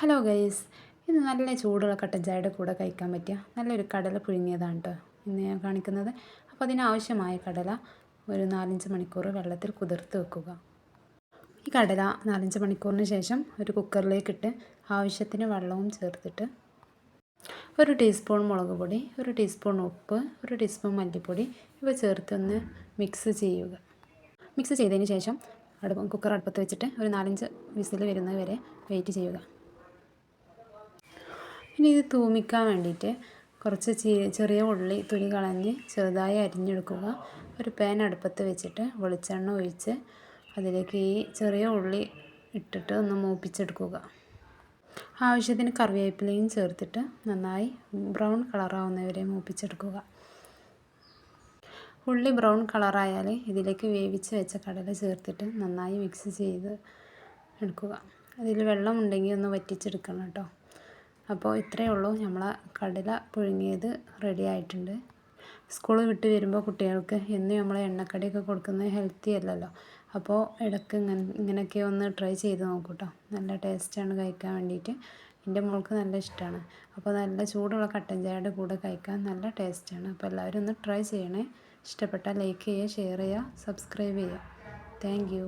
Hello guys, ഇന്ന് നല്ല ചൂടുള്ള കട്ടൻ ചായയുടെ കൂടെ കഴിക്കാൻ പറ്റിയ നല്ലൊരു കടല പുഴുങ്ങിയതാണ് കേട്ടോ ഇന്ന് ഞാൻ കാണിക്കുന്നത്. അപ്പോൾ അതിനാവശ്യമായ കടല ഒരു 4-5 മണിക്കൂർ വെള്ളത്തിൽ കുതിർത്ത് വെക്കുക. ഈ കടല 4-5 മണിക്കൂറിന് ശേഷം ഒരു കുക്കറിലേക്കിട്ട് ആവശ്യത്തിന് വെള്ളവും ചേർത്തിട്ട് 1 ടീസ്പൂൺ മുളക് പൊടി, 1 ടീസ്പൂൺ ഉപ്പ്, 1 ടീസ്പൂൺ മല്ലിപ്പൊടി ഇവ ചേർത്തൊന്ന് മിക്സ് ചെയ്യുക. മിക്സ് ചെയ്തതിന് ശേഷം കുക്കർ അടുപ്പത്ത് വെച്ചിട്ട് ഒരു 4-5 വിസിൽ വരുന്നത് വരെ വെയിറ്റ് ചെയ്യുക. ഇനി ഇത് തൂമിക്കാൻ വേണ്ടിയിട്ട് കുറച്ച് ചെറിയ ഉള്ളി തൊലി കളഞ്ഞ് ചെറുതായി അരിഞ്ഞെടുക്കുക. ഒരു പാൻ അടുപ്പത്ത് വെച്ചിട്ട് വെളിച്ചെണ്ണ ഒഴിച്ച് അതിലേക്ക് ഈ ചെറിയ ഉള്ളി ഇട്ടിട്ട് ഒന്ന് മൂപ്പിച്ചെടുക്കുക. ആവശ്യത്തിന് കറിവേപ്പിലയും ചേർത്തിട്ട് നന്നായി ബ്രൗൺ കളറാവുന്നവരെ മൂപ്പിച്ചെടുക്കുക. ഉള്ളി ബ്രൗൺ കളറായാൽ ഇതിലേക്ക് വേവിച്ച് വെച്ച കടല ചേർത്തിട്ട് നന്നായി മിക്സ് ചെയ്ത് എടുക്കുക. അതിൽ വെള്ളം ഉണ്ടെങ്കിൽ ഒന്ന് വറ്റിച്ചെടുക്കണം കേട്ടോ. അപ്പോൾ ഇത്രയേ ഉള്ളൂ, നമ്മളെ കടല പുഴുങ്ങിയത് റെഡി ആയിട്ടുണ്ട്. സ്കൂൾ വിട്ട് വരുമ്പോൾ കുട്ടികൾക്ക് എന്നും നമ്മൾ എണ്ണക്കടിയൊക്കെ കൊടുക്കുന്നത് ഹെൽത്തി അല്ലല്ലോ. അപ്പോൾ ഇടയ്ക്ക് ഇങ്ങനെയൊക്കെ ഒന്ന് ട്രൈ ചെയ്ത് നോക്കൂ കേട്ടോ. നല്ല ടേസ്റ്റാണ് കഴിക്കാൻ വേണ്ടിയിട്ട്. എൻ്റെ മോൾക്ക് നല്ല ഇഷ്ടമാണ്. അപ്പോൾ നല്ല ചൂടുള്ള കട്ടൻ ചായയുടെ കൂടെ കഴിക്കാൻ നല്ല ടേസ്റ്റാണ്. അപ്പോൾ എല്ലാവരും ഒന്ന് ട്രൈ ചെയ്യണേ. ഇഷ്ടപ്പെട്ടാൽ ലൈക്ക് ചെയ്യുക, ഷെയർ ചെയ്യുക, സബ്സ്ക്രൈബ് ചെയ്യുക. Thank you.